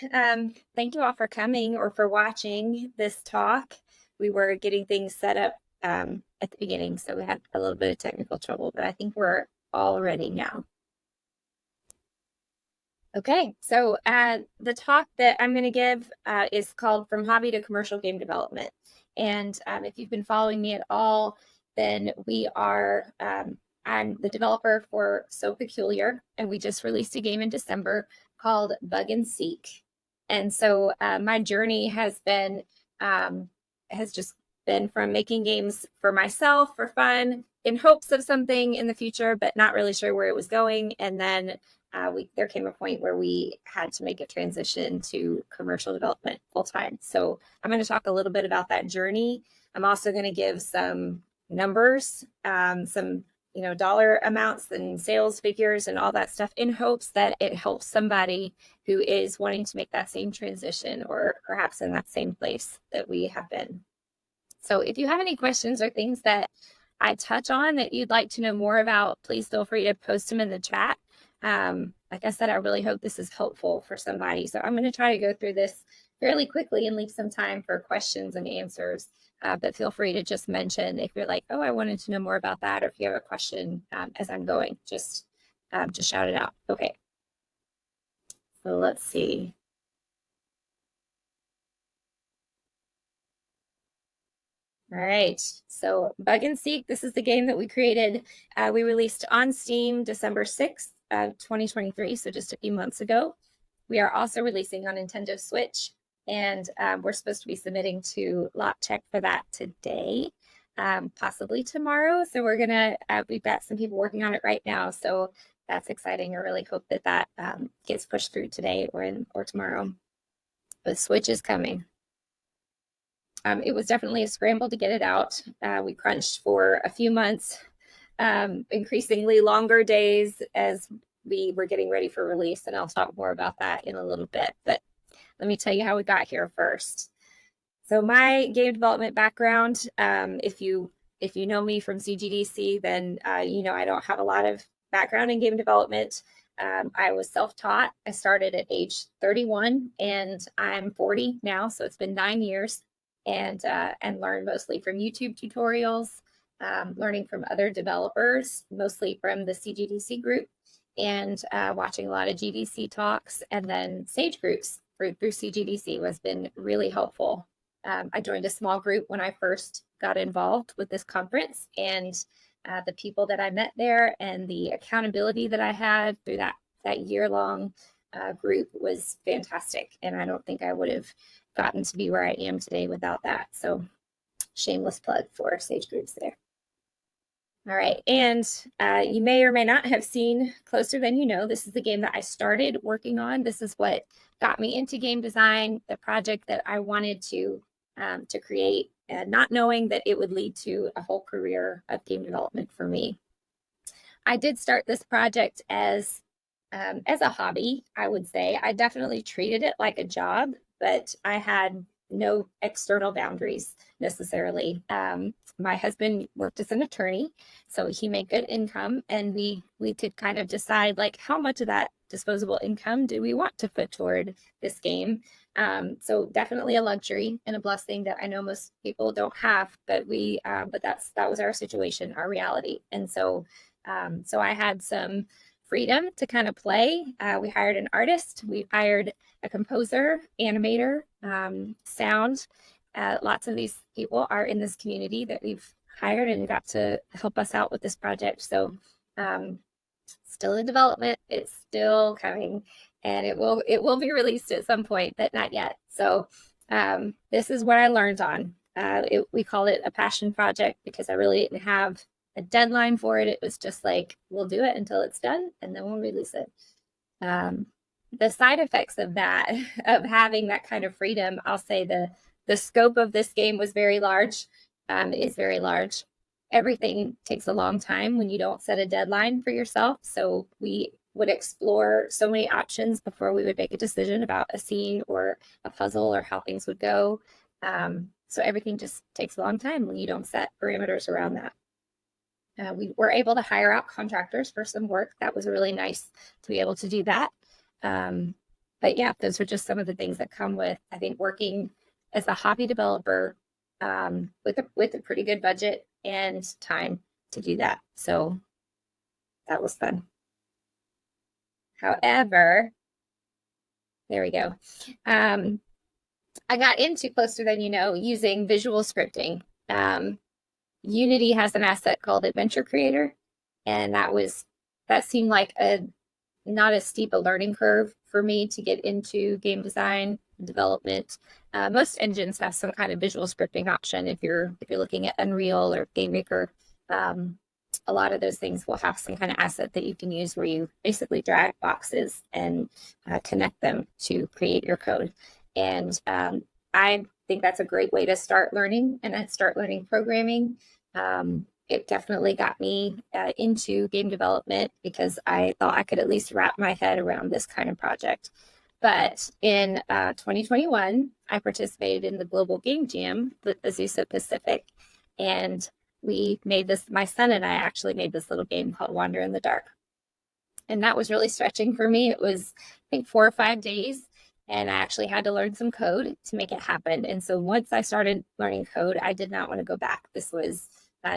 Thank you all for coming or for watching this talk. We were getting things set up at the beginning, so we had a little bit of technical trouble, but I think we're all ready now. Okay, so the talk that I'm going to give is called From Hobby to Commercial Game Development. And if you've been following me at all, then I'm the developer for So Peculiar, and we just released a game in December called Bug and Seek. And so my journey has just been from making games for myself for fun in hopes of something in the future, but not really sure where it was going. And then there came a point where we had to make a transition to commercial development full time. So I'm going to talk a little bit about that journey. I'm also going to give some numbers, some dollar amounts and sales figures and all that stuff in hopes that it helps somebody who is wanting to make that same transition or perhaps in that same place that we have been. So if you have any questions or things that I touch on that you'd like to know more about, please feel free to post them in the chat. Like I said, I really hope this is helpful for somebody. So I'm going to try to go through this fairly quickly and leave some time for questions and answers. But feel free to just mention if you're like, oh, I wanted to know more about that, or if you have a question as I'm going, just shout it out. Okay. So let's see. All right, so Bug and Seek, this is the game that we created. We released on Steam December 6th, 2023, so just a few months ago. We are also releasing on Nintendo Switch, and we're supposed to be submitting to Lot Tech for that today, possibly tomorrow. So we've got some people working on it right now, so that's exciting. I really hope that gets pushed through today or tomorrow. But Switch is coming. It was definitely a scramble to get it out. We crunched for a few months, increasingly longer days as we were getting ready for release, and I'll talk more about that in a little bit. But let me tell you how we got here first. So my game development background, if you know me from CGDC, then you know I don't have a lot of background in game development. I was self-taught. I started at age 31, and I'm 40 now, so it's been 9 years. And learned mostly from YouTube tutorials, learning from other developers, mostly from the CGDC group, and watching a lot of GDC talks, and then Sage groups through CGDC has been really helpful. I joined a small group when I first got involved with this conference, and the people that I met there and the accountability that I had through that year-long group was fantastic. And I don't think I would have gotten to be where I am today without that. So shameless plug for Sage Groups there. All right, and you may or may not have seen Closer Than You Know. This is the game that I started working on. This is what got me into game design, the project that I wanted to create, not knowing that it would lead to a whole career of game development for me. I did start this project as a hobby, I would say. I definitely treated it like a job, but I had no external boundaries necessarily. My husband worked as an attorney, so he made good income, and we could kind of decide like how much of that disposable income do we want to put toward this game. So definitely a luxury and a blessing that I know most people don't have, but that was our situation, our reality. And so I had some freedom to kind of play. We hired an artist, we hired a composer, animator, sound. Lots of these people are in this community that we've hired and got to help us out with this project. So still in development, it's still coming, and it will be released at some point, but not yet. So this is what I learned on. We call it a passion project because I really didn't have a deadline for it. It was just like, we'll do it until it's done and then we'll release it. The side effects of that, of having that kind of freedom, I'll say the scope of this game was very large, is very large. Everything takes a long time when you don't set a deadline for yourself. So we would explore so many options before we would make a decision about a scene or a puzzle or how things would go. So everything just takes a long time when you don't set parameters around that. We were able to hire out contractors for some work. That was really nice to be able to do that. But yeah, those are just some of the things that come with, I think, working as a hobby developer with a pretty good budget and time to do that. So that was fun. However, there we go. I got into Closer Than You Know using visual scripting. Unity has an asset called Adventure Creator, and that seemed like a not as steep a learning curve for me to get into game design and development. Most engines have some kind of visual scripting option. If you're looking at Unreal or GameMaker, a lot of those things will have some kind of asset that you can use where you basically drag boxes and connect them to create your code. And I think that's a great way to start learning and start learning programming. It definitely got me into game development because I thought I could at least wrap my head around this kind of project. But in 2021, I participated in the Global Game Jam with Azusa Pacific, and we made this, my son and I actually made this little game called Wander in the Dark. And that was really stretching for me. It was, I think, 4 or 5 days, and I actually had to learn some code to make it happen. And so once I started learning code, I did not want to go back. This was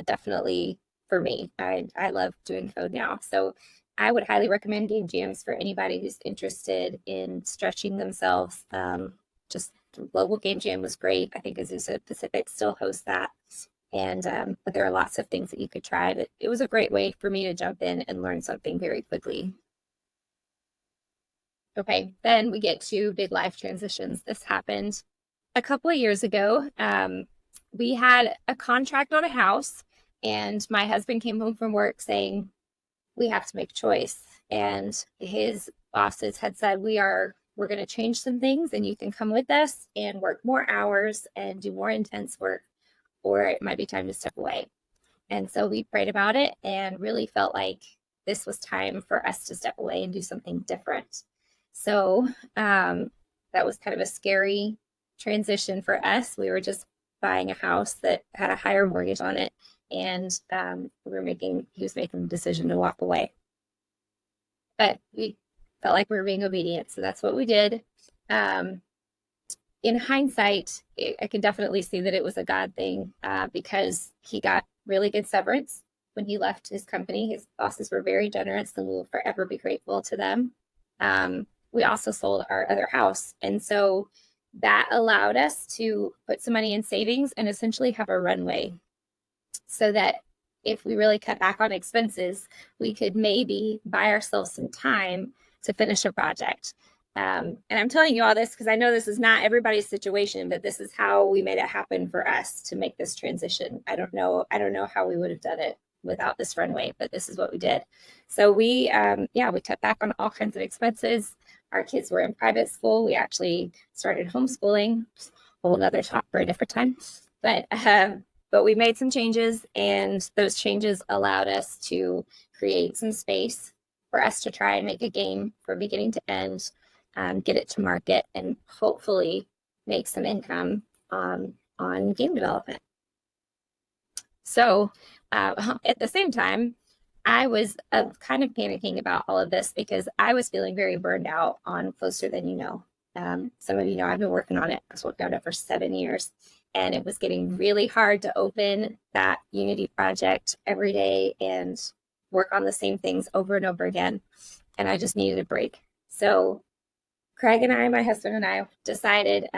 definitely for me. I love doing code now. So I would highly recommend game jams for anybody who's interested in stretching themselves. Just Global Game Jam was great. I think Azusa Pacific still hosts that. And but there are lots of things that you could try. But it was a great way for me to jump in and learn something very quickly. Okay, then we get to big life transitions. This happened a couple of years ago. We had a contract on a house, and my husband came home from work saying, we have to make a choice. And his bosses had said, we're going to change some things, and you can come with us and work more hours and do more intense work, or it might be time to step away. And so we prayed about it and really felt like this was time for us to step away and do something different. So that was kind of a scary transition for us. We were just buying a house that had a higher mortgage on it, and he was making the decision to walk away. But we felt like we were being obedient, so that's what we did. In hindsight, I can definitely see that it was a God thing because he got really good severance when he left his company. His bosses were very generous, and we will forever be grateful to them. We also sold our other house, and so that allowed us to put some money in savings and essentially have a runway so that if we really cut back on expenses, we could maybe buy ourselves some time to finish a project. And I'm telling you all this because I know this is not everybody's situation, but this is how we made it happen for us to make this transition. I don't know how we would have done it without this runway, but this is what we did. So we cut back on all kinds of expenses. Our kids were in private school. We actually started homeschooling, a whole other talk for a different time. But we made some changes, and those changes allowed us to create some space for us to try and make a game from beginning to end, get it to market, and hopefully make some income on game development. So at the same time, I was kind of panicking about all of this because I was feeling very burned out on Closer Than You Know. Some of you know I've been working on it. I was working on it for 7 years, and it was getting really hard to open that Unity project every day and work on the same things over and over again. And I just needed a break. So Craig and I, my husband and I, decided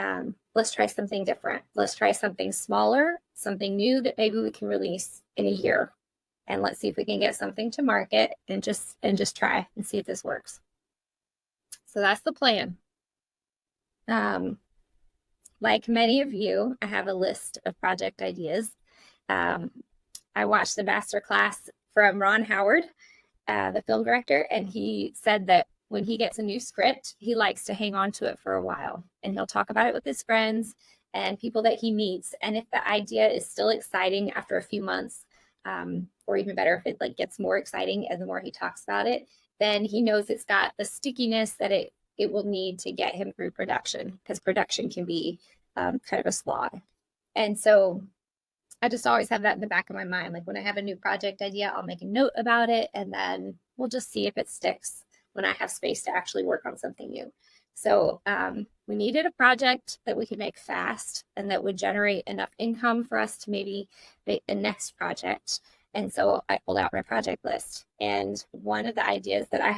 let's try something different. Let's try something smaller, something new that maybe we can release in a year. And let's see if we can get something to market and just try and see if this works. So that's the plan. Like many of you, I have a list of project ideas. I watched the masterclass from Ron Howard, the film director, and he said that when he gets a new script, he likes to hang on to it for a while, and he'll talk about it with his friends and people that he meets. And if the idea is still exciting after a few months, or even better, if it gets more exciting and the more he talks about it, then he knows it's got the stickiness that it will need to get him through production, because production can be kind of a slog. And so I just always have that in the back of my mind. Like when I have a new project idea, I'll make a note about it, and then we'll just see if it sticks when I have space to actually work on something new. So we needed a project that we could make fast and that would generate enough income for us to maybe make the next project. And so I pulled out my project list. And one of the ideas that I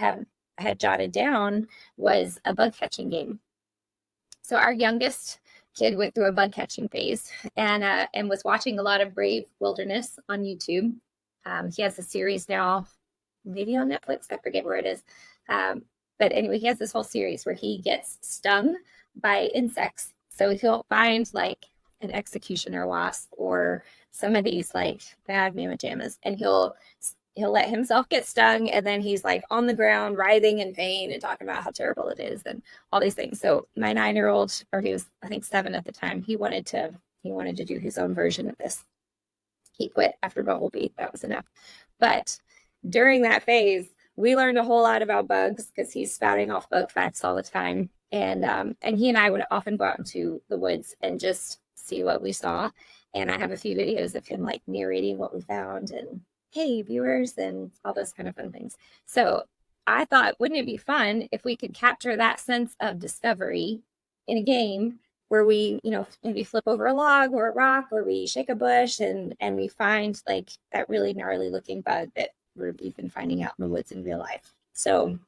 had jotted down was a bug catching game. So our youngest kid went through a bug catching phase and was watching a lot of Brave Wilderness on YouTube. He has a series now, maybe on Netflix. I forget where it is. But anyway, he has this whole series where he gets stung by insects. So he'll find like an executioner wasp or some of these like bad mamma jammas, and he'll let himself get stung, and then he's like on the ground writhing in pain and talking about how terrible it is and all these things. So my 9-year-old, or he was I think 7 at the time, he wanted to do his own version of this. He quit after Bumblebee. That was enough. But during that phase, we learned a whole lot about bugs because he's spouting off bug facts all the time. And he and I would often go out into the woods and just see what we saw. And I have a few videos of him like narrating what we found and hey, viewers, and all those kind of fun things. So I thought, wouldn't it be fun if we could capture that sense of discovery in a game where we, maybe flip over a log or a rock, or we shake a bush and we find like that really gnarly looking bug that we've been finding out in the woods in real life. So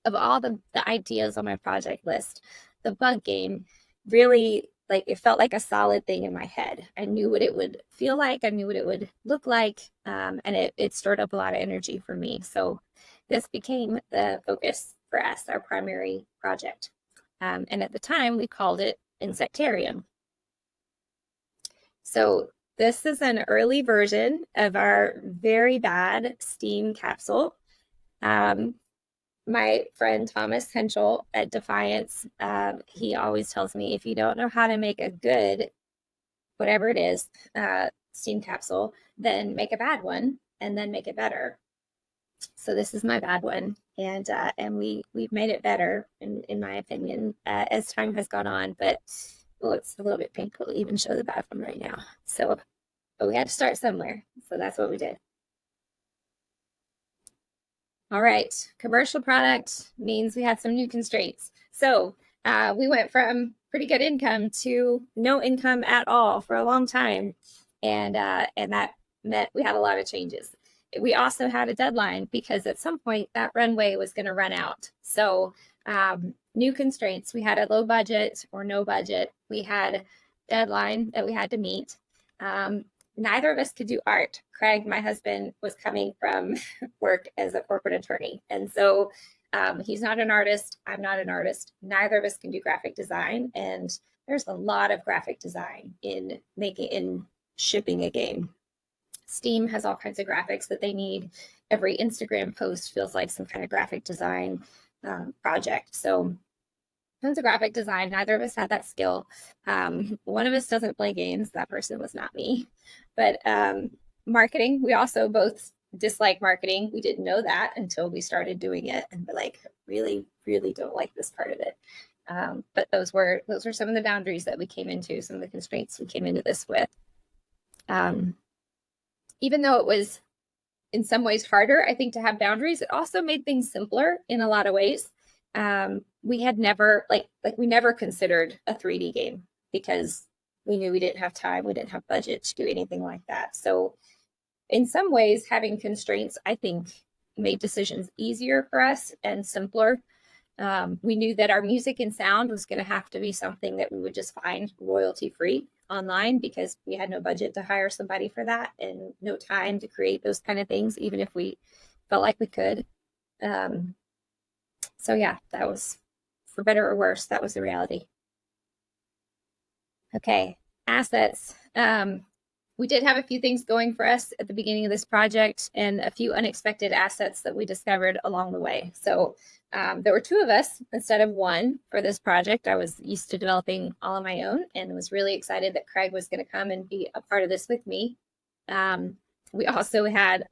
of all the ideas on my project list, the bug game really, like, it felt like a solid thing in my head. I knew what it would feel like. I knew what it would look like. And it stirred up a lot of energy for me. So this became the focus for us, our primary project. And at the time, we called it Insectarium. So this is an early version of our very bad steam capsule. My friend Thomas Henschel at Defiance, he always tells me, if you don't know how to make a good, whatever it is, steam capsule, then make a bad one and then make it better. So this is my bad one, and we've made it better in my opinion as time has gone on. But it's a little bit painful to even show the bad one right now. So, but we had to start somewhere, so that's what we did. All right, commercial product means we had some new constraints. So we went from pretty good income to no income at all for a long time, and that meant we had a lot of changes. We also had a deadline because at some point that runway was going to run out. So new constraints. We had a low budget or no budget. We had a deadline that we had to meet. Neither of us could do art. Craig, my husband, was coming from work as a corporate attorney. And so he's not an artist. I'm not an artist. Neither of us can do graphic design. And there's a lot of graphic design in shipping a game. Steam has all kinds of graphics that they need. Every Instagram post feels like some kind of graphic design project. So tons of graphic design. Neither of us had that skill. One of us doesn't play games. That person was not me. But marketing, we also both dislike marketing. We didn't know that until we started doing it, and we're like, really, really don't like this part of it. But those were some of the boundaries that we came into, some of the constraints we came into this with. Even though it was in some ways harder, I think, to have boundaries, it also made things simpler in a lot of ways. We had never we never considered a 3D game because we knew we didn't have time, we didn't have budget to do anything like that. So in some ways, having constraints, I think, made decisions easier for us and simpler. We knew that our music and sound was going to have to be something that we would just find royalty free online because we had no budget to hire somebody for that and no time to create those kind of things, even if we felt like we could. So yeah, that was, for better or worse, that was the reality. Okay, assets. We did have a few things going for us at the beginning of this project and a few unexpected assets that we discovered along the way. So there were 2 of us instead of 1 for this project. I was used to developing all on my own and was really excited that Craig was going to come and be a part of this with me. We also had,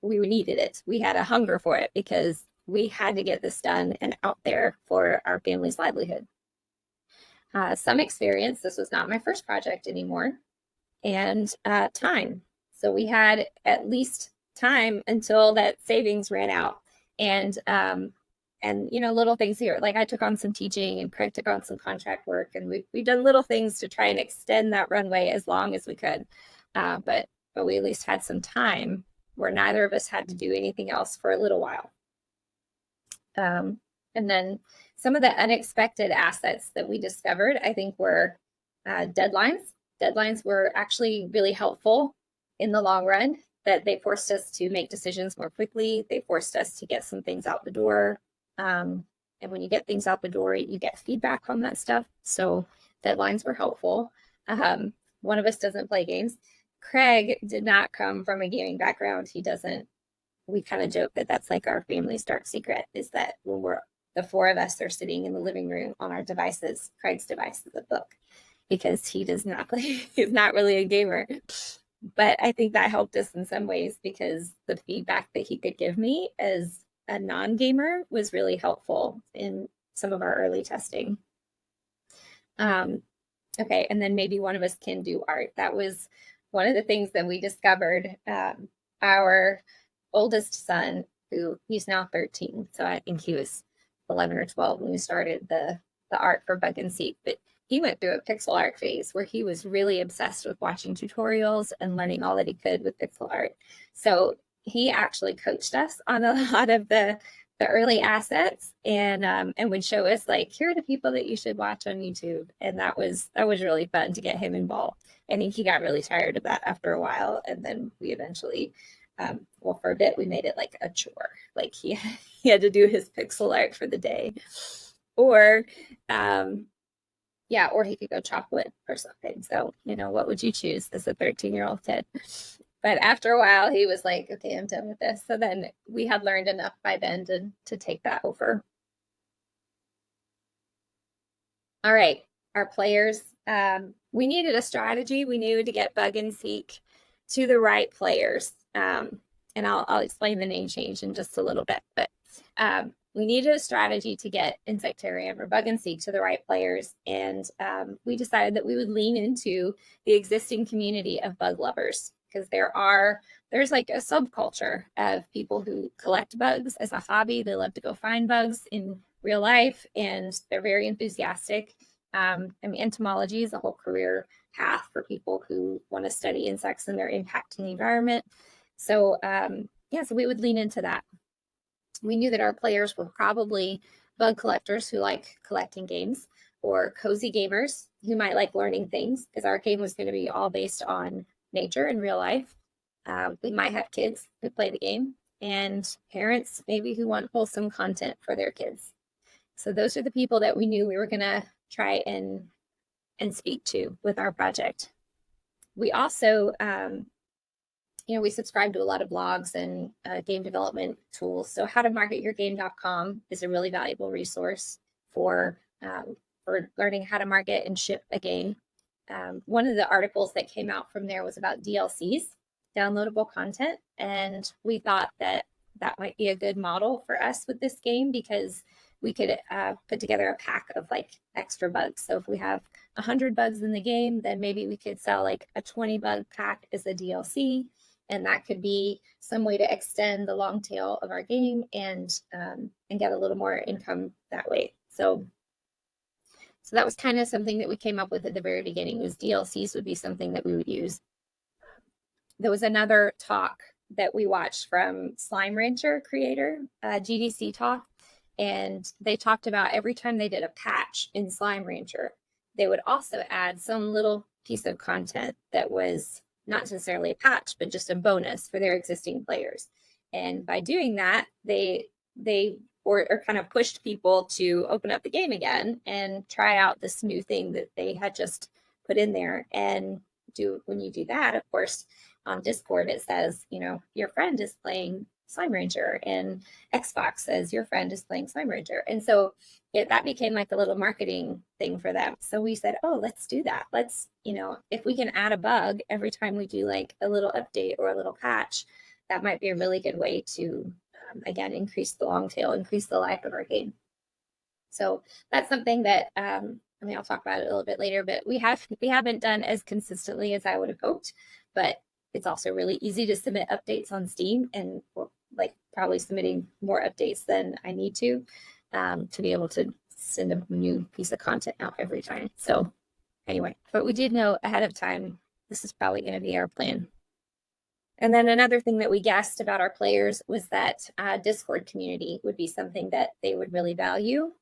we needed it. We had a hunger for it because we had to get this done and out there for our family's livelihood. Some experience. This was not my first project anymore. And time. So we had at least time until that savings ran out. And And, little things here, like I took on some teaching and Craig took on some contract work, and we've done little things to try and extend that runway as long as we could. But we at least had some time where neither of us had to do anything else for a little while. And then some of the unexpected assets that we discovered, I think, were deadlines. Deadlines were actually really helpful in the long run, that they forced us to make decisions more quickly. They forced us to get some things out the door. And when you get things out the door, you get feedback on that stuff. So deadlines were helpful. One of us doesn't play games. Craig did not come from a gaming background. He doesn't. We kind of joke that that's like our family's dark secret, is that when the four of us are sitting in the living room on our devices, Craig's device is a book, because he does not play. He's not really a gamer. But I think that helped us in some ways, because the feedback that he could give me as a non-gamer was really helpful in some of our early testing. Okay, and then maybe one of us can do art. That was one of the things that we discovered. Our oldest son, he's now 13, so I think he was 11 or 12 when we started the art for Bug and Seek, but he went through a pixel art phase where he was really obsessed with watching tutorials and learning all that he could with pixel art. So he actually coached us on a lot of the early assets, and would show us, like, here are the people that you should watch on YouTube. And that was really fun to get him involved. I think he got really tired of that after a while, and then we eventually, for a bit, we made it like a chore. Like he had to do his pixel art for the day, or or he could go chop wood or something. So, what would you choose as a 13-year-old kid? But after a while, he was like, okay, I'm done with this. So then we had learned enough by then to take that over. All right, our players. We needed a strategy. We knew to get Bug and Seek to the right players. And I'll explain the name change in just a little bit. But we needed a strategy to get Insectarium or Bug and Seek to the right players. And we decided that we would lean into the existing community of bug lovers, because there's like a subculture of people who collect bugs as a hobby. They love to go find bugs in real life, and they're very enthusiastic. Entomology is a whole career path for people who want to study insects and their impact in the environment. So so we would lean into that. We knew that our players were probably bug collectors who like collecting games, or cozy gamers who might like learning things, because our game was going to be all based on nature in real life. We might have kids who play the game, and parents maybe who want wholesome content for their kids. So those are the people that we knew we were going to try and speak to with our project. We also we subscribe to a lot of blogs and game development tools. So howtomarketyourgame.com is a really valuable resource for learning how to market and ship a game. One of the articles that came out from there was about DLCs, downloadable content. And we thought that might be a good model for us with this game, because we could put together a pack of like extra bugs. So if we have 100 bugs in the game, then maybe we could sell like a 20 bug pack as a DLC. And that could be some way to extend the long tail of our game and get a little more income that way. So that was kind of something that we came up with at the very beginning, was DLCs would be something that we would use. There was another talk that we watched from Slime Rancher creator, GDC talk, and they talked about every time they did a patch in Slime Rancher, they would also add some little piece of content that was not necessarily a patch, but just a bonus for their existing players. And by doing that, they kind of pushed people to open up the game again and try out this new thing that they had just put in there. And when you do that, of course, on Discord, it says, your friend is playing Slime Ranger, and Xbox says your friend is playing Slime Ranger. And so that became like a little marketing thing for them. So we said, oh, let's do that. Let's, if we can add a bug every time we do like a little update or a little patch, that might be a really good way to, again, increase the long tail, increase the life of our game. So that's something that, I'll talk about it a little bit later, but we haven't done as consistently as I would have hoped, but it's also really easy to submit updates on Steam, and we're like probably submitting more updates than I need to. to be able to send a new piece of content out every time. So anyway, but we did know ahead of time this is probably going to be our plan. And then another thing that we guessed about our players was that Discord community would be something that they would really value.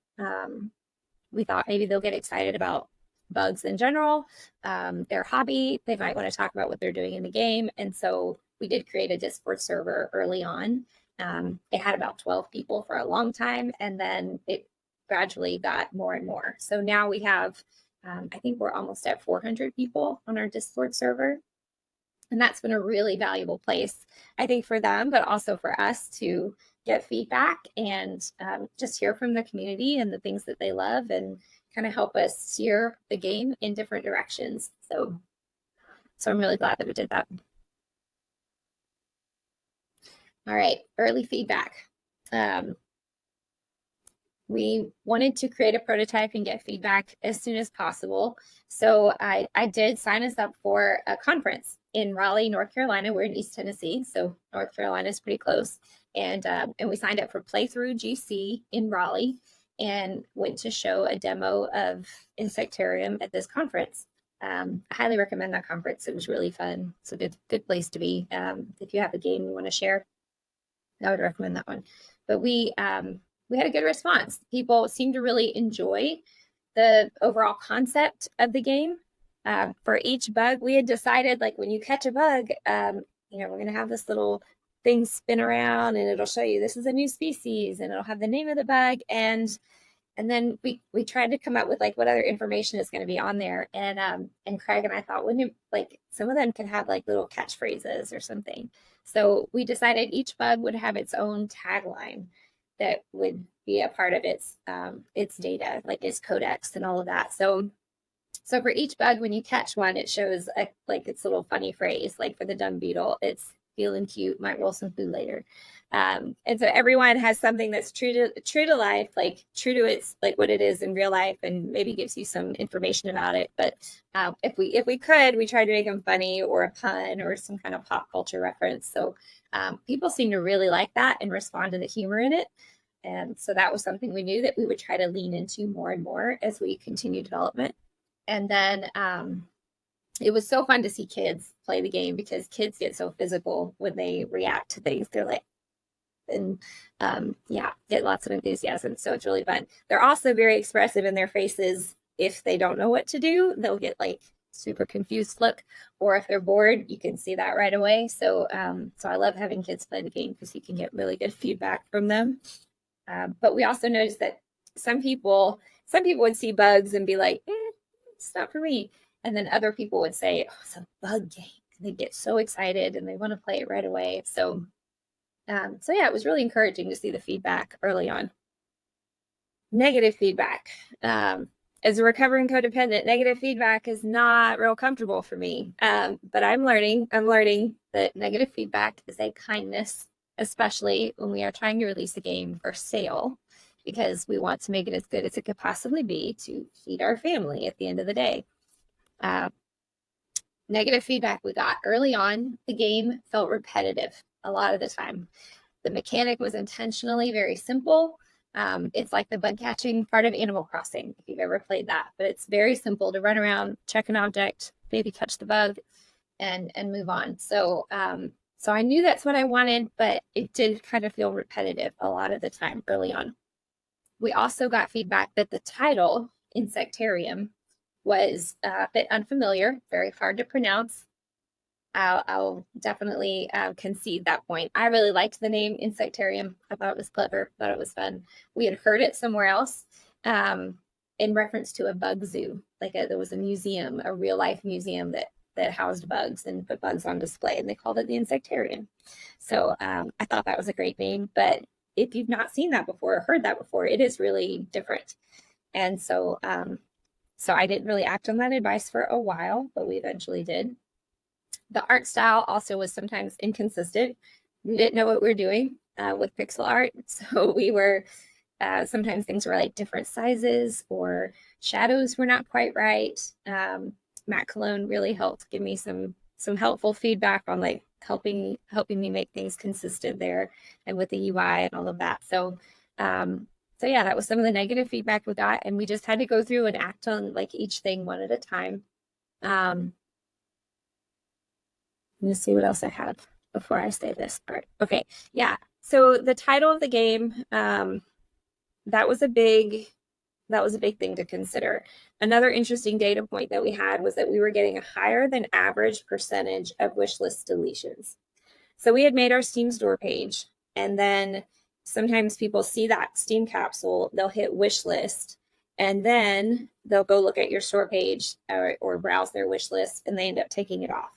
We thought maybe they'll get excited about bugs in general, their hobby. They might want to talk about what they're doing in the game. And so we did create a Discord server early on. It had about 12 people for a long time, and then it gradually got more and more. So now we have, I think we're almost at 400 people on our Discord server. And that's been a really valuable place, I think, for them, but also for us to get feedback and just hear from the community and the things that they love and kind of help us steer the game in different directions. So I'm really glad that we did that. All right, early feedback. We wanted to create a prototype and get feedback as soon as possible. So I did sign us up for a conference in Raleigh, North Carolina. We're in East Tennessee, so North Carolina is pretty close. And we signed up for Playthrough GC in Raleigh and went to show a demo of Insectarium at this conference. I highly recommend that conference. It was really fun. It's a good place to be. If you have a game you want to share, I would recommend that one. But we had a good response. People seemed to really enjoy the overall concept of the game. For each bug, we had decided, like, when you catch a bug, we're going to have this little thing spin around and it'll show you this is a new species and it'll have the name of the bug. And then we tried to come up with like what other information is going to be on there. And Craig and I thought, wouldn't it, like, some of them could have like little catchphrases or something. So we decided each bug would have its own tagline that would be a part of its data, like its codex and all of that. So for each bug, when you catch one, it shows like its little funny phrase. Like for the dung beetle, it's feeling cute, might roll some food later. And so everyone has something that's true to life, like true to its, like what it is in real life, and maybe gives you some information about it. But if we could, we tried to make them funny or a pun or some kind of pop culture reference. So people seem to really like that and respond to the humor in it. And so that was something we knew that we would try to lean into more and more as we continue development. And then it was so fun to see kids play the game because kids get so physical when they react to things. They're like, and get lots of enthusiasm. So it's really fun. They're also very expressive in their faces. If they don't know what to do, they'll get like super confused look, or if they're bored, you can see that right away. So I love having kids play the game because you can get really good feedback from them. But we also noticed that some people would see bugs and be like, it's not for me. And then other people would say, oh, it's a bug game. And they get so excited and they want to play it right away. So it was really encouraging to see the feedback early on. Negative feedback. As a recovering codependent, negative feedback is not real comfortable for me. But I'm learning that negative feedback is a kindness, especially when we are trying to release a game for sale, because we want to make it as good as it could possibly be to feed our family at the end of the day. Negative feedback we got early on, the game felt repetitive a lot of the time. The mechanic was intentionally very simple. It's like the bug catching part of Animal Crossing, if you've ever played that, but it's very simple to run around, check an object, maybe catch the bug, and move on. So I knew that's what I wanted, but it did kind of feel repetitive a lot of the time early on. We also got feedback that the title, Insectarium, was a bit unfamiliar, very hard to pronounce. I'll definitely concede that point. I really liked the name Insectarium. I thought it was clever, thought it was fun. We had heard it somewhere else in reference to a bug zoo. There was a museum, a real life museum that housed bugs and put bugs on display, and they called it the Insectarium. So I thought that was a great name, but if you've not seen that before or heard that before, it is really different. And so I didn't really act on that advice for a while, but we eventually did. The art style also was sometimes inconsistent. We didn't know what we were doing with pixel art. So we were, sometimes things were like different sizes or shadows were not quite right. Matt Cologne really helped give me some helpful feedback on like helping me make things consistent there and with the UI and all of that. So So yeah, that was some of the negative feedback we got, and we just had to go through and act on like each thing one at a time. Let's see what else I have before I say this part. Okay, yeah. So the title of the game, that was a big thing to consider. Another interesting data point that we had was that we were getting a higher than average percentage of wish list deletions. So we had made our Steam store page, and then sometimes people see that Steam capsule, they'll hit wish list, and then they'll go look at your store page or browse their wish list, and they end up taking it off.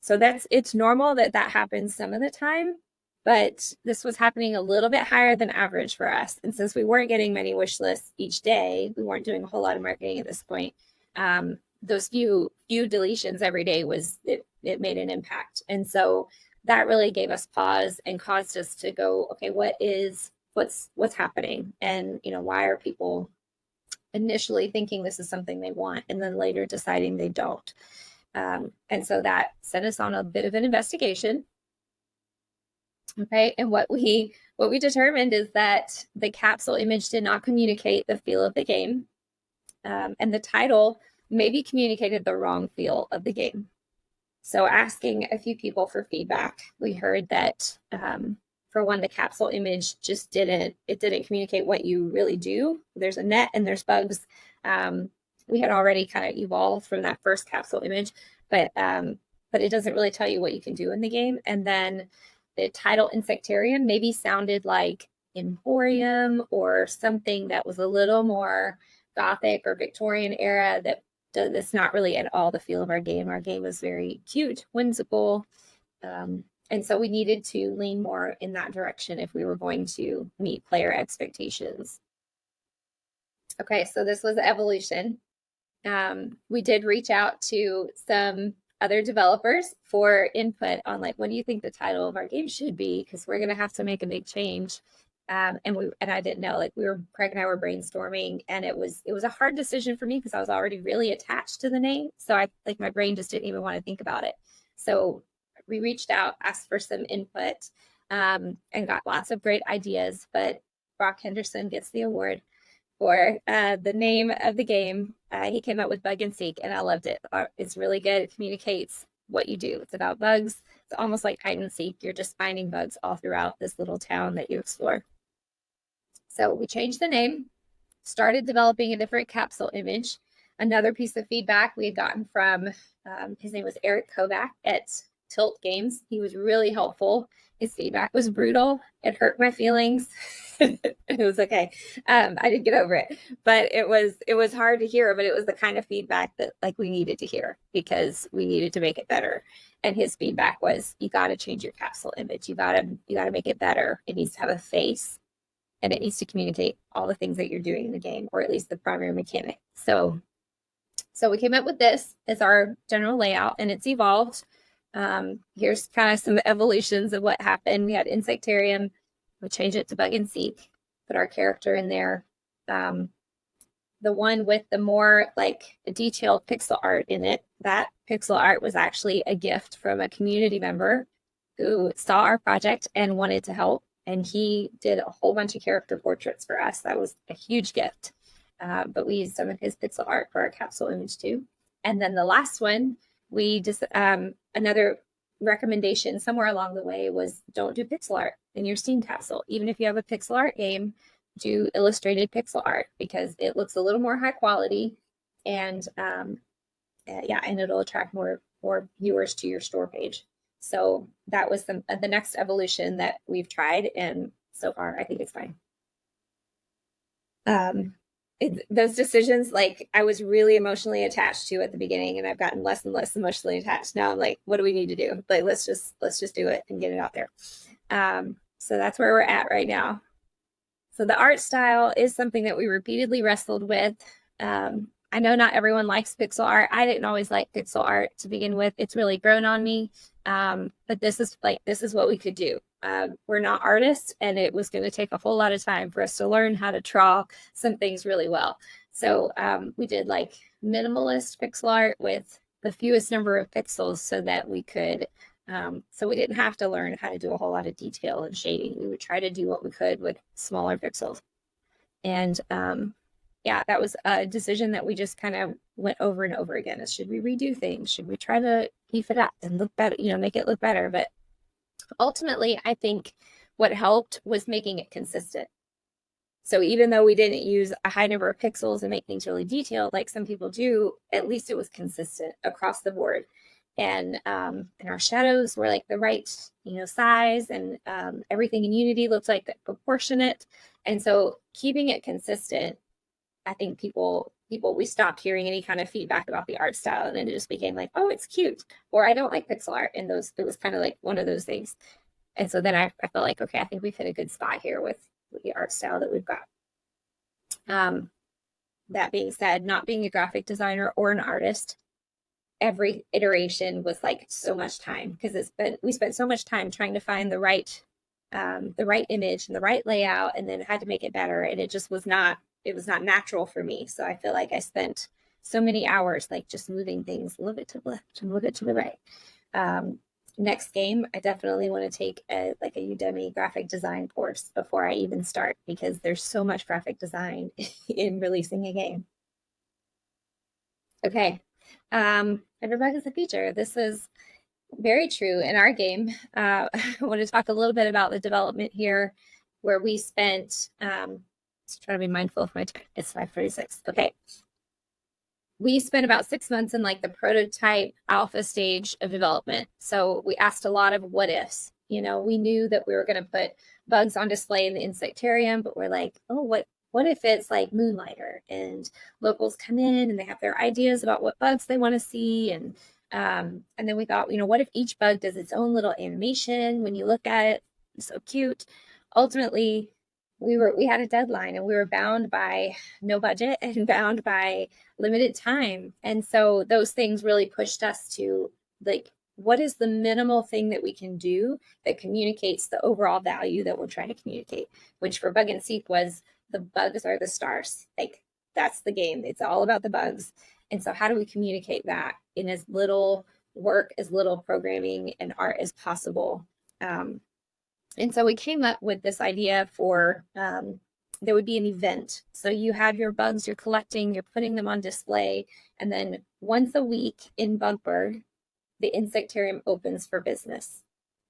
So it's normal that happens some of the time, but this was happening a little bit higher than average for us. And since we weren't getting many wish lists each day, we weren't doing a whole lot of marketing at this point. Those few deletions every day it made an impact. And so that really gave us pause and caused us to go, okay, what's happening? And, why are people initially thinking this is something they want and then later deciding they don't? And so that sent us on a bit of an investigation. Okay, and what we determined is that the capsule image did not communicate the feel of the game, and the title maybe communicated the wrong feel of the game. So asking a few people for feedback, we heard that for one, the capsule image just didn't communicate what you really do. There's a net and there's bugs. We had already kind of evolved from that first capsule image, but it doesn't really tell you what you can do in the game. And then the title Insectarium maybe sounded like Emporium or something that was a little more Gothic or Victorian era that's not really at all the feel of our game. Our game was very cute, whimsical, and so we needed to lean more in that direction if we were going to meet player expectations. Okay, so this was evolution. We did reach out to some other developers for input on like, what do you think the title of our game should be? Because we're going to have to make a big change. And I didn't know, like Craig and I were brainstorming, and it was a hard decision for me because I was already really attached to the name. So my brain just didn't even want to think about it. So we reached out, asked for some input, and got lots of great ideas, but Brock Henderson gets the award for the name of the game. He came up with Bug and Seek, and I loved it. It's really good. It communicates what you do. It's about bugs. It's almost like hide and seek. You're just finding bugs all throughout this little town that you explore. So we changed the name, started developing a different capsule image. Another piece of feedback we had gotten from, his name was Eric Kovac at Tilt Games. He was really helpful. His feedback was brutal. It hurt my feelings. It was okay. I did get over it, but it was hard to hear, but it was the kind of feedback that like we needed to hear because we needed to make it better. And his feedback was, you got to change your capsule image. You got to make it better. It needs to have a face, and it needs to communicate all the things that you're doing in the game, or at least the primary mechanic. So we came up with this as our general layout, and it's evolved. Here's kind of some evolutions of what happened. We had Insectarium. We changed it to Bug and Seek, put our character in there. The one with the more like detailed pixel art in it, that pixel art was actually a gift from a community member who saw our project and wanted to help. And he did a whole bunch of character portraits for us. That was a huge gift. But we used some of his pixel art for our capsule image too. And then the last one, we just, another recommendation somewhere along the way was, don't do pixel art in your Steam capsule. Even if you have a pixel art game, do illustrated pixel art because it looks a little more high quality, and and it'll attract more viewers to your store page. So that was the next evolution that we've tried, and so far I think it's fine. Those decisions, like I was really emotionally attached to at the beginning, and I've gotten less and less emotionally attached. Now I'm like, what do we need to do? Like, let's just do it and get it out there. So that's where we're at right now. So the art style is something that we repeatedly wrestled with. I know not everyone likes pixel art. I didn't always like pixel art to begin with. It's really grown on me. But this is what we could do. We're not artists, and it was going to take a whole lot of time for us to learn how to draw some things really well. So we did like minimalist pixel art with the fewest number of pixels so that we could, so we didn't have to learn how to do a whole lot of detail and shading. We would try to do what we could with smaller pixels. And yeah, that was a decision that we just kind of went over and over again. Is should we redo things? Should we try to beef it up and look better, make it look better? But ultimately, I think what helped was making it consistent. So even though we didn't use a high number of pixels and make things really detailed like some people do, at least it was consistent across the board. And our shadows were like the right, size, and everything in Unity looked like that proportionate. And so keeping it consistent, I think we stopped hearing any kind of feedback about the art style, and then it just became like, oh, it's cute, or I don't like pixel art. And it was kind of like one of those things. And so then I felt like, okay, I think we've hit a good spot here with the art style that we've got. That being said, not being a graphic designer or an artist, every iteration was like so much time, because we spent so much time trying to find the right image and the right layout, and then had to make it better. And it was not natural for me. So I feel like I spent so many hours like just moving things a little bit to the left and a little bit to the right. Next game, I definitely want to take a Udemy graphic design course before I even start, because there's so much graphic design in releasing a game. Okay. Every bug is a feature. This is very true in our game. I want to talk a little bit about the development here, where we spent, let's try to be mindful of my time. It's 5:36. Okay. We spent about 6 months in like the prototype alpha stage of development. So we asked a lot of what ifs. We knew that we were going to put bugs on display in the insectarium, but we're like, oh, what if it's like Moonlighter, and locals come in and they have their ideas about what bugs they want to see. And then we thought, what if each bug does its own little animation when you look at it? It's so cute. Ultimately, we had a deadline, and we were bound by no budget and bound by limited time. And so those things really pushed us to like, what is the minimal thing that we can do that communicates the overall value that we're trying to communicate, which for Bug and Seek was the bugs are the stars. Like, that's the game. It's all about the bugs. And so how do we communicate that in as little work, as little programming and art as possible? And so we came up with this idea for there would be an event. So you have your bugs you're collecting, you're putting them on display, and then once a week in Bugberg, the insectarium opens for business.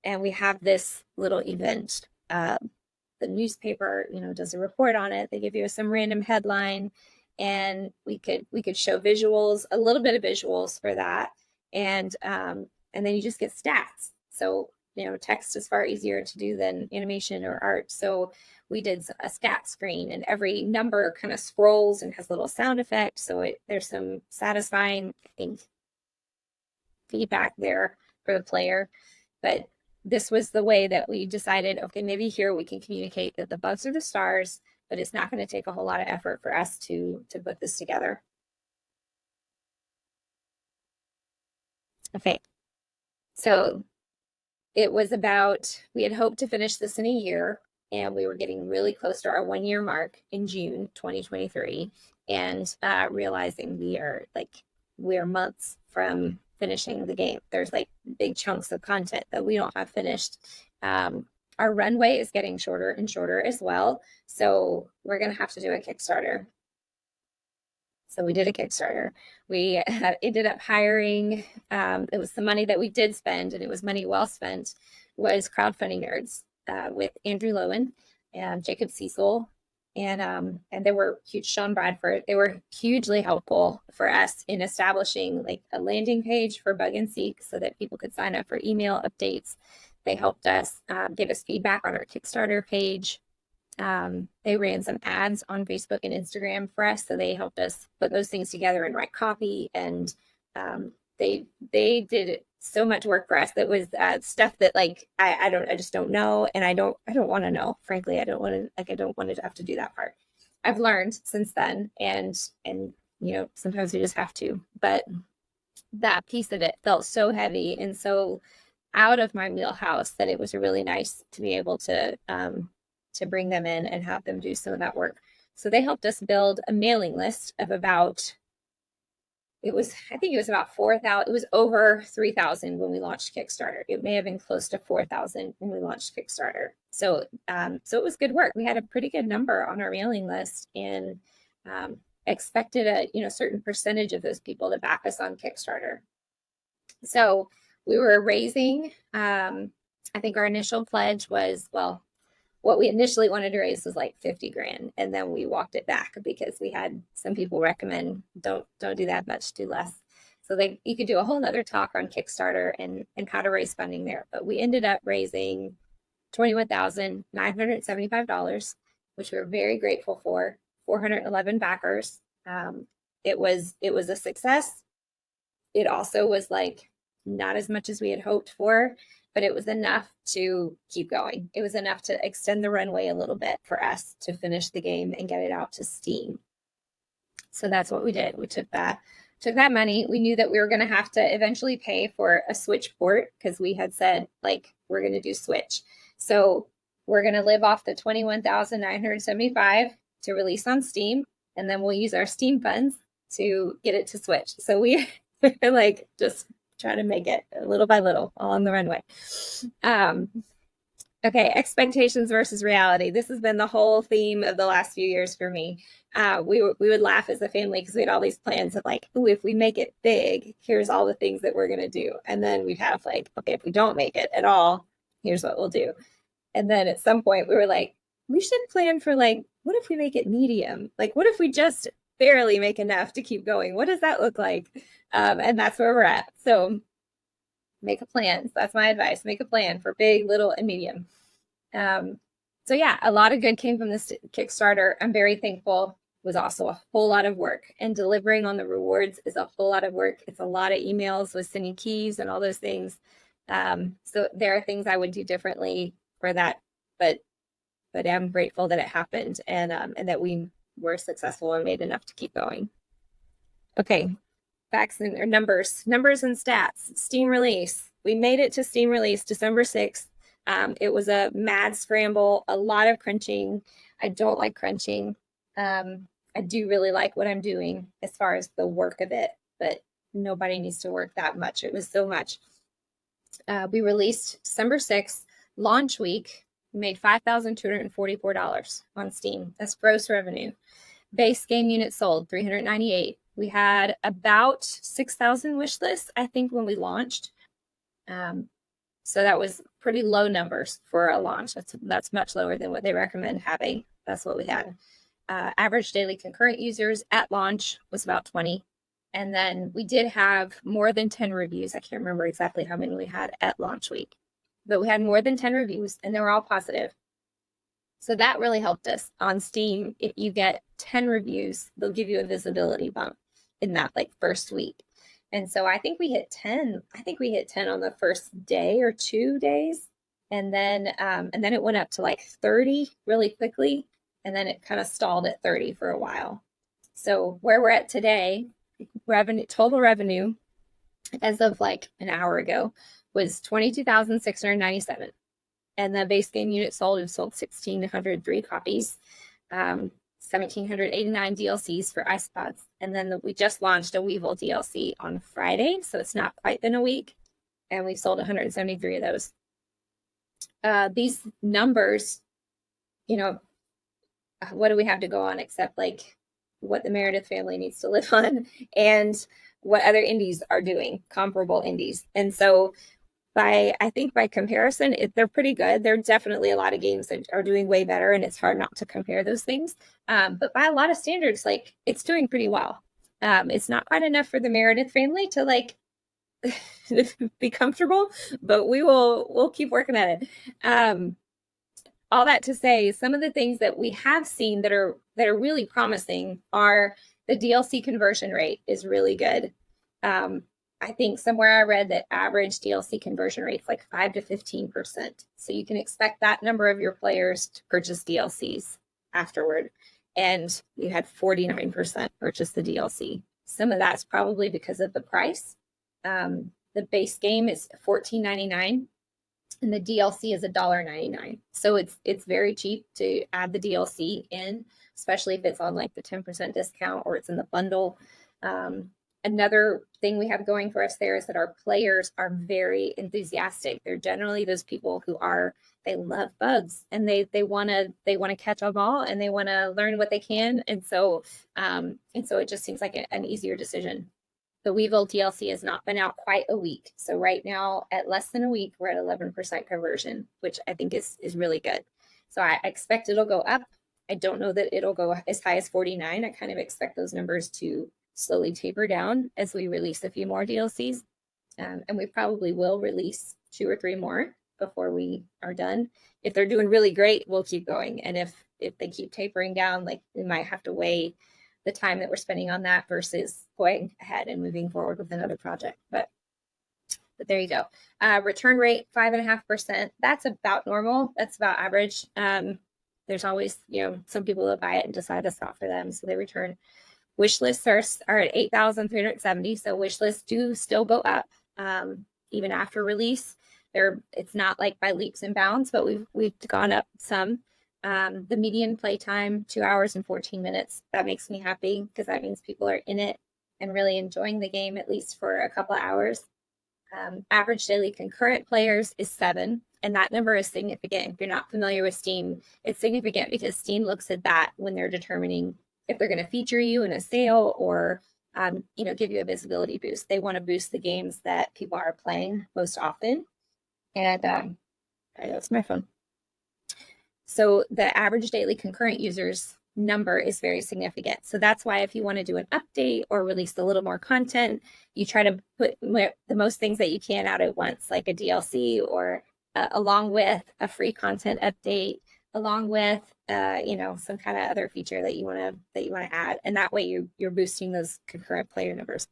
And we have this little event. The newspaper, does a report on it. They give you some random headline, and we could show visuals, a little bit of visuals for that, and then you just get stats. So text is far easier to do than animation or art. So we did a stat screen, and every number kind of scrolls and has a little sound effect. So there's some satisfying, I think, feedback there for the player. But this was the way that we decided, okay, maybe here we can communicate that the bugs are the stars, but it's not going to take a whole lot of effort for us to put this together. Okay. So it was we had hoped to finish this in a year, and we were getting really close to our 1 year mark in June 2023, and realizing we are months from finishing the game. There's like big chunks of content that we don't have finished. Our runway is getting shorter and shorter as well. So we're going to have to do a Kickstarter. So we did a Kickstarter. We ended up hiring, it was the money that we did spend, and it was money well spent, was Crowdfunding Nerds with Andrew Lowen and Jacob Cecil. And they were huge, Sean Bradford. They were hugely helpful for us in establishing like a landing page for Bug and Seek so that people could sign up for email updates. They helped us give us feedback on our Kickstarter page. They ran some ads on Facebook and Instagram for us, so they helped us put those things together and write copy. And they did so much work for us that was stuff that like I just don't know, and I don't want to know. Frankly, I don't want to have to do that part. I've learned since then, and sometimes we just have to. But that piece of it felt so heavy and so out of my wheelhouse that it was really nice to be able to bring them in and have them do some of that work. So they helped us build a mailing list of about I think it was about 4,000. It was over 3,000 when we launched Kickstarter. It may have been close to 4,000 when we launched Kickstarter. So, so it was good work. We had a pretty good number on our mailing list, and expected a certain percentage of those people to back us on Kickstarter. So we were raising. I think our initial pledge was, well, what we initially wanted to raise was like 50 grand. And then we walked it back because we had some people recommend don't do that much, do less. So you could do a whole nother talk on Kickstarter and how to raise funding there. But we ended up raising $21,975, which we were very grateful for, 411 backers. It was a success. It also was like not as much as we had hoped for, but it was enough to keep going. It was enough to extend the runway a little bit for us to finish the game and get it out to Steam. So that's what we did. We took that money. We knew that we were going to have to eventually pay for a Switch port because we had said, like, we're going to do Switch. So we're going to live off the $21,975 to release on Steam, and then we'll use our Steam funds to get it to Switch. So we're like just trying to make it little by little along the runway. Okay, expectations versus reality. This has been the whole theme of the last few years for me. We would laugh as a family because we had all these plans of like, oh, if we make it big, here's all the things that we're going to do. And then we'd have like, okay, if we don't make it at all, here's what we'll do. And then at some point we were like, we should plan for like, what if we make it medium? Like, what if we just barely make enough to keep going? What does that look like? And that's where we're at. So make a plan. That's my advice. Make a plan for big, little, and medium. So yeah, a lot of good came from this Kickstarter. I'm very thankful. It was also a whole lot of work, and delivering on the rewards is a whole lot of work. It's a lot of emails with sending keys and all those things. So there are things I would do differently for that, but I'm grateful that it happened and that we were successful and made enough to keep going. Okay, facts and or numbers and stats. Steam release. We made it to Steam release December 6th. It was a mad scramble, a lot of crunching. I don't like crunching. I do really like what I'm doing as far as the work of it, but nobody needs to work that much. It was so much. We released December 6th, launch week. We made $5,244 on Steam. That's gross revenue. Base game units sold, 398. We had about 6,000 wish lists, I think, when we launched. So that was pretty low numbers for a launch. That's much lower than what they recommend having. That's what we had. Average daily concurrent users at launch was about 20. And then we did have more than 10 reviews. I can't remember exactly how many we had at launch week, but we had more than 10 reviews and they were all positive. So that really helped us on Steam. If you get 10 reviews, they'll give you a visibility bump in that like first week. And so I think we hit 10. I think we hit 10 on the first day or 2 days. And then it went up to like 30 really quickly. And then it kind of stalled at 30 for a while. So where we're at today, total revenue as of like an hour ago was 22,697. And the base game unit sold, we've sold 1,603 copies, 1,789 DLCs for iSpots. And then we just launched a Weevil DLC on Friday, so it's not quite been a week. And we've sold 173 of those. These numbers, what do we have to go on except like what the Meredith family needs to live on and what other indies are doing, comparable indies. And so by comparison, they're pretty good. There are definitely a lot of games that are doing way better, and it's hard not to compare those things. But by a lot of standards, like it's doing pretty well. It's not quite enough for the Meredith family to like be comfortable, but we'll keep working at it. All that to say, some of the things that we have seen that are really promising are the DLC conversion rate is really good. I think somewhere I read that average DLC conversion rate is like 5 to 15%. So you can expect that number of your players to purchase DLCs afterward. And you had 49% purchase the DLC. Some of that's probably because of the price. The base game is $14.99 and the DLC is $1.99. So it's very cheap to add the DLC in, especially if it's on like the 10% discount or it's in the bundle. Another thing we have going for us there is that our players are very enthusiastic. They're generally those people who are, they love bugs, and they want to catch them all, and they want to learn what they can. And so it just seems like an easier decision. The Weevil DLC has not been out quite a week. So right now, at less than a week, we're at 11% conversion, which I think is really good. So I expect it'll go up. I don't know that it'll go as high as 49. I kind of expect those numbers to slowly taper down as we release a few more DLCs. And we probably will release 2 or 3 more before we are done. If they're doing really great, we'll keep going. And if they keep tapering down, like, we might have to weigh the time that we're spending on that versus going ahead and moving forward with another project. But there you go. Return rate, 5.5%. That's about normal. That's about average. There's always, some people that buy it and decide it's not for them, so they return. Wish lists are at 8,370. So wish lists do still go up even after release. It's not like by leaps and bounds, but we've gone up some. The median playtime, 2 hours and 14 minutes. That makes me happy because that means people are in it and really enjoying the game, at least for a couple of hours. Average daily concurrent players is 7, and that number is significant. If you're not familiar with Steam, it's significant because Steam looks at that when they're determining if they're going to feature you in a sale or give you a visibility boost. They want to boost the games that people are playing most often. And that's my phone. So the average daily concurrent users number is very significant. So that's why if you want to do an update or release a little more content, you try to put the most things that you can out at once, like a DLC or along with a free content update, along with some kind of other feature that you want to add, and that way you're boosting those concurrent player numbers.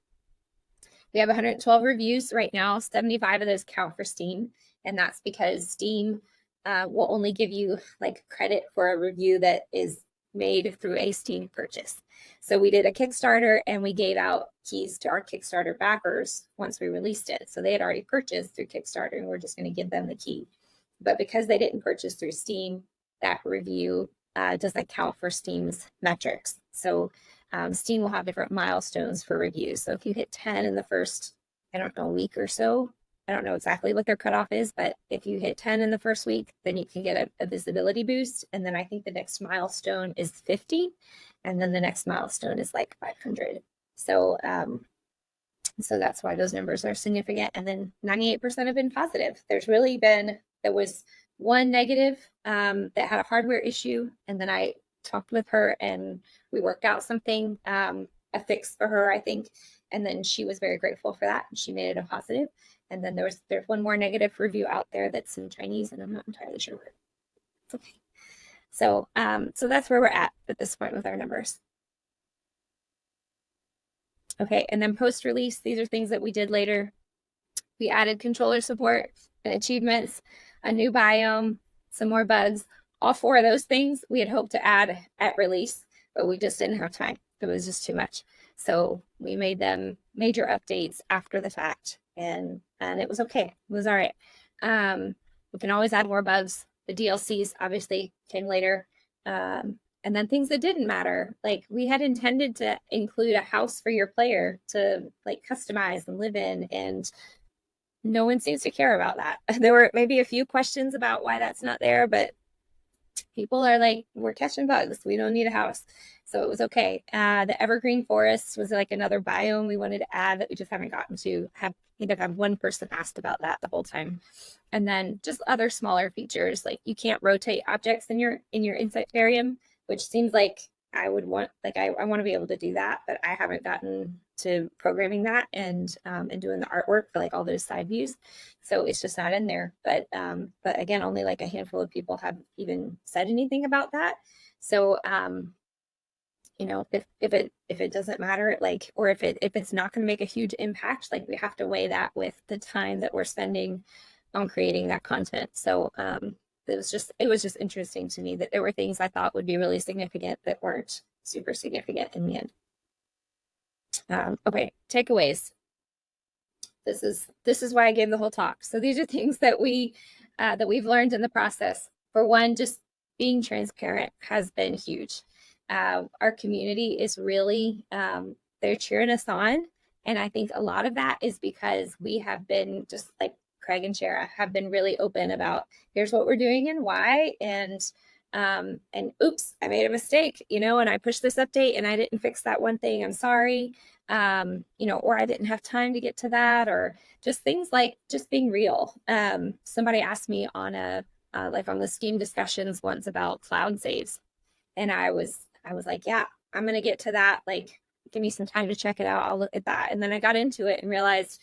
We have 112 reviews right now. 75 of those count for Steam, and that's because Steam will only give you like credit for a review that is made through a Steam purchase. So we did a Kickstarter and we gave out keys to our Kickstarter backers once we released it. So they had already purchased through Kickstarter and we're just going to give them the key. But because they didn't purchase through Steam, that review doesn't count for Steam's metrics. So Steam will have different milestones for reviews. So if you hit 10 in the first, week or so, I don't know exactly what their cutoff is, but if you hit 10 in the first week, then you can get a visibility boost. And then I think the next milestone is 50. And then the next milestone is like 500. So that's why those numbers are significant. And then 98% have been positive. There was one negative that had a hardware issue. And then I talked with her and we worked out something, a fix for her, I think. And then she was very grateful for that. And she made it a positive. And then there's one more negative review out there that's in Chinese, and I'm not entirely sure where. It's okay. So that's where we're at this point with our numbers. Okay, and then post-release, these are things that we did later. We added controller support and achievements, a new biome, some more bugs. All 4 of those things we had hoped to add at release, but we just didn't have time. It was just too much. So we made them major updates after the fact. And it was okay. It was all right. We can always add more bugs. The DLCs obviously came later. And then things that didn't matter. Like we had intended to include a house for your player to like customize and live in. And no one seems to care about that. There were maybe a few questions about why that's not there, but people are like, we're catching bugs. We don't need a house. So it was okay. The evergreen forest was like another biome we wanted to add that we just haven't gotten to. I've had one person asked about that the whole time. And then just other smaller features, like you can't rotate objects in your insectarium, which seems like I would want, like I want to be able to do that, but I haven't gotten to programming that and doing the artwork for like all those side views. So it's just not in there. But again, only like a handful of people have even said anything about that. So if it doesn't matter, like, or if it's not going to make a huge impact, like we have to weigh that with the time that we're spending on creating that content. So it was just interesting to me that there were things I thought would be really significant that weren't super significant in the end. Okay, takeaways. This is why I gave the whole talk. So these are things that we've learned in the process. For one, just being transparent has been huge. Our community is really they're cheering us on. And I think a lot of that is because we have been, just like Craig and Chera, have been really open about here's what we're doing and why. And oops, I made a mistake, and I pushed this update and I didn't fix that one thing. I'm sorry. Or I didn't have time to get to that, or just things like just being real. Somebody asked me on like on the Steam discussions once about cloud saves. And I was like, yeah, I'm going to get to that. Like, give me some time to check it out. I'll look at that. And then I got into it and realized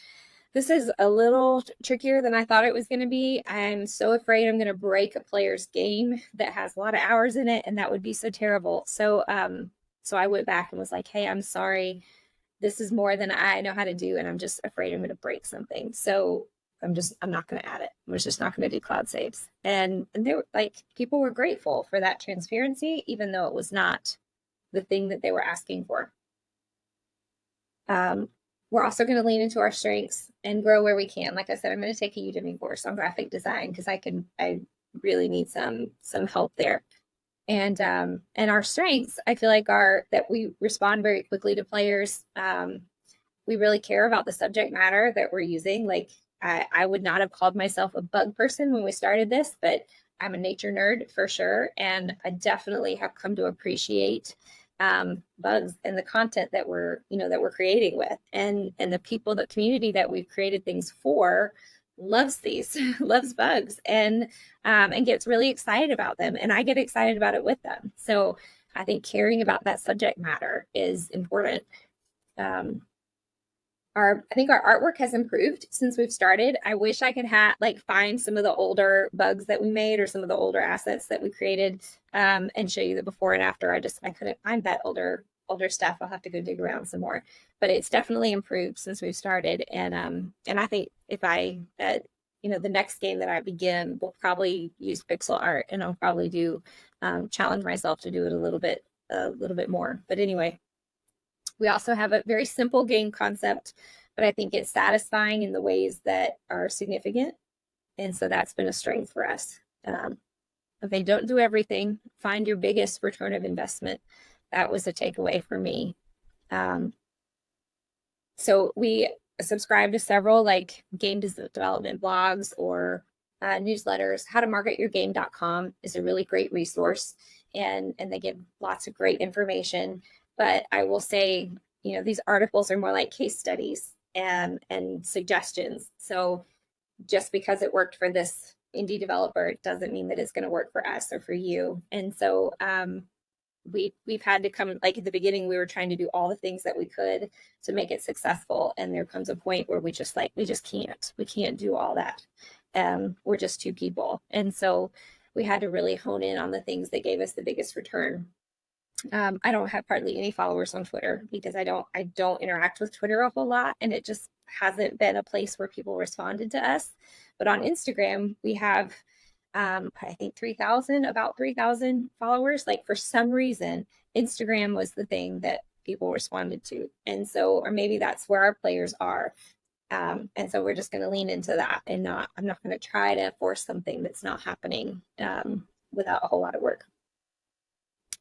this is a little trickier than I thought it was going to be. I'm so afraid I'm going to break a player's game that has a lot of hours in it, and that would be so terrible. So I went back and was like, hey, I'm sorry. This is more than I know how to do, and I'm just afraid I'm going to break something. So I'm not going to add it. I was just not going to do cloud saves. And they were like, people were grateful for that transparency, even though it was not the thing that they were asking for. We're also going to lean into our strengths and grow where we can. Like I said, I'm going to take a Udemy course on graphic design because I really need some help there. And our strengths, I feel like, are that we respond very quickly to players. We really care about the subject matter that we're using. Like, I would not have called myself a bug person when we started this, but I'm a nature nerd for sure. And I definitely have come to appreciate bugs and the content that we're creating with, and the people, the community that we've created things for loves loves bugs, and gets really excited about them. And I get excited about it with them. So I think caring about that subject matter is important. I think our artwork has improved since we've started. I wish I could find some of the older bugs that we made or some of the older assets that we created and show you the before and after. I couldn't find that older stuff. I'll have to go dig around some more, but it's definitely improved since we've started. And I think if the next game that I begin will probably use pixel art, and I'll probably do challenge myself to do it a little bit more. But anyway, we also have a very simple game concept, but I think it's satisfying in the ways that are significant. And so that's been a strength for us. Okay, don't do everything. Find your biggest return of investment. That was a takeaway for me. So we subscribe to several game development blogs or newsletters. howtomarketyourgame.com is a really great resource, and they give lots of great information. But I will say, these articles are more like case studies and suggestions. So just because it worked for this indie developer doesn't mean that it's going to work for us or for you. And so we've had to come, like at the beginning, we were trying to do all the things that we could to make it successful. And there comes a point where we can't do all that. We're just two people. And so we had to really hone in on the things that gave us the biggest return. I don't have hardly any followers on Twitter because I don't interact with Twitter a whole lot, and it just hasn't been a place where people responded to us. But on Instagram, we have I think about 3,000 followers. Like, for some reason, Instagram was the thing that people responded to. And so, or maybe that's where our players are. And so we're just going to lean into that, and I'm not going to try to force something that's not happening without a whole lot of work.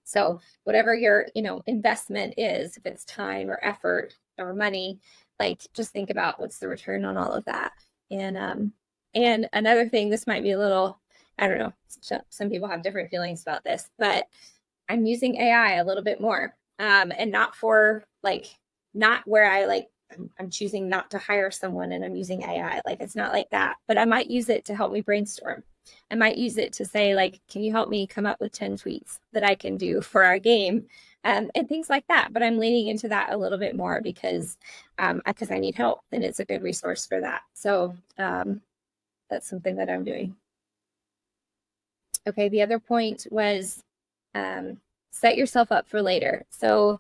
So whatever your, investment is, if it's time or effort or money, just think about what's the return on all of that. And another thing, this might be a little, I don't know, some people have different feelings about this, but I'm using AI a little bit more. And not for not where I'm choosing not to hire someone and I'm using AI. It's not like that, but I might use it to help me brainstorm. I might use it to say, can you help me come up with 10 tweets that I can do for our game, and things like that. But I'm leaning into that a little bit more because I need help, and it's a good resource for that. So that's something that I'm doing. Okay, the other point was set yourself up for later. So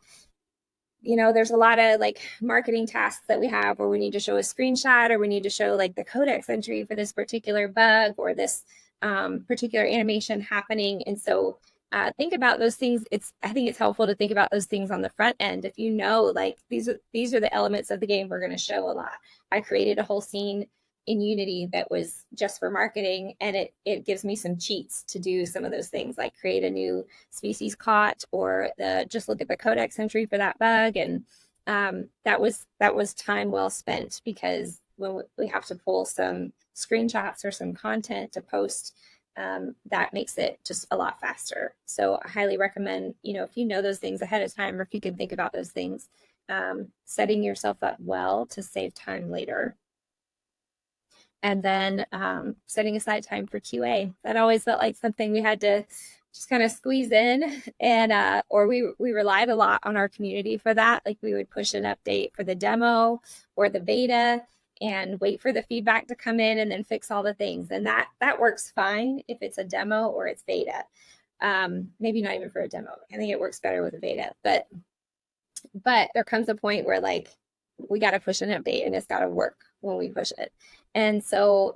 there's a lot of marketing tasks that we have where we need to show a screenshot, or we need to show the codex entry for this particular bug or this particular animation happening. And so think about those things. I think it's helpful to think about those things on the front end. If these are the elements of the game we're going to show a lot. I created a whole scene in Unity that was just for marketing, and it gives me some cheats to do some of those things, like create a new species caught, or just look at the codex entry for that bug, and that was time well spent, because when we have to pull some screenshots or some content to post, that makes it just a lot faster. So I highly recommend, if you know those things ahead of time, or if you can think about those things, setting yourself up well to save time later. And then setting aside time for QA. That always felt like something we had to just kind of squeeze in, and or we relied a lot on our community for that. Like, we would push an update for the demo or the beta and wait for the feedback to come in and then fix all the things. And that works fine if it's a demo or it's beta. Maybe not even for a demo. I think it works better with a beta, but there comes a point where, like, we got to push an update and it's got to work when we push it. And so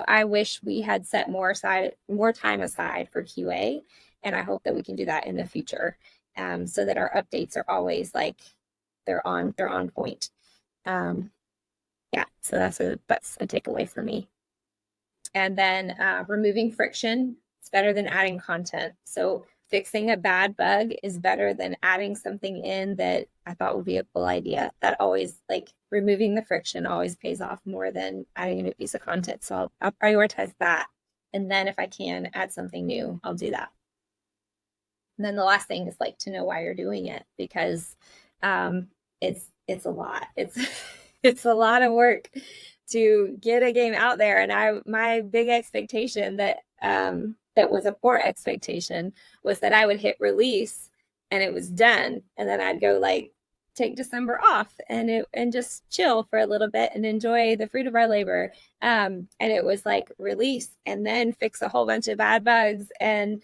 I wish we had set more time aside for QA, and I hope that we can do that in the future, so that our updates are always like they're on point. Yeah, so that's a takeaway for me. And then removing friction, it's better than adding content. So fixing a bad bug is better than adding something in that I thought would be a cool idea. That always, like, removing the friction always pays off more than adding a new piece of content. So I'll prioritize that. And then if I can add something new, I'll do that. And then the last thing is, like, to know why you're doing it, because it's a lot. It's a lot of work to get a game out there. And my big expectation that was a poor expectation was that I would hit release and it was done, and then I'd go, like, take December off and just chill for a little bit and enjoy the fruit of our labor. And it was like release and then fix a whole bunch of bad bugs and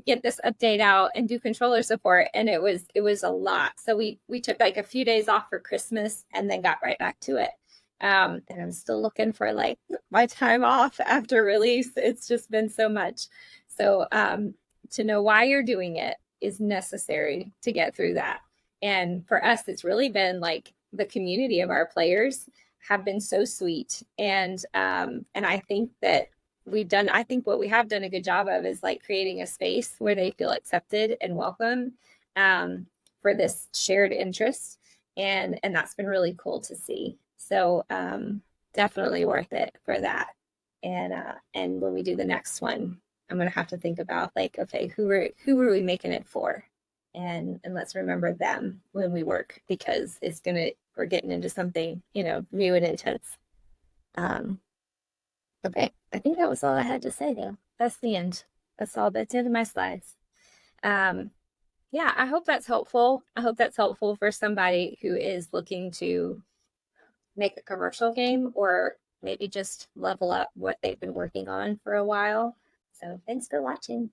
get this update out and do controller support. And it was a lot. So we took like a few days off for Christmas and then got right back to it. And I'm still looking for, like, my time off after release. It's just been so much. So to know why you're doing it is necessary to get through that. And for us, it's really been like the community of our players have been so sweet. And I think that what we have done a good job of is, like, creating a space where they feel accepted and welcome for this shared interest. And that's been really cool to see. So definitely worth it for that. And when we do the next one, I'm going to have to think about, like, okay, who are we making it for? And let's remember them when we work, because we're getting into something, new and intense. Okay, I think that was all I had to say, though. That's the end. That's all. That's the end of my slides. Yeah, I hope that's helpful. I hope that's helpful for somebody who is looking to make a commercial game, or maybe just level up what they've been working on for a while. So thanks for watching.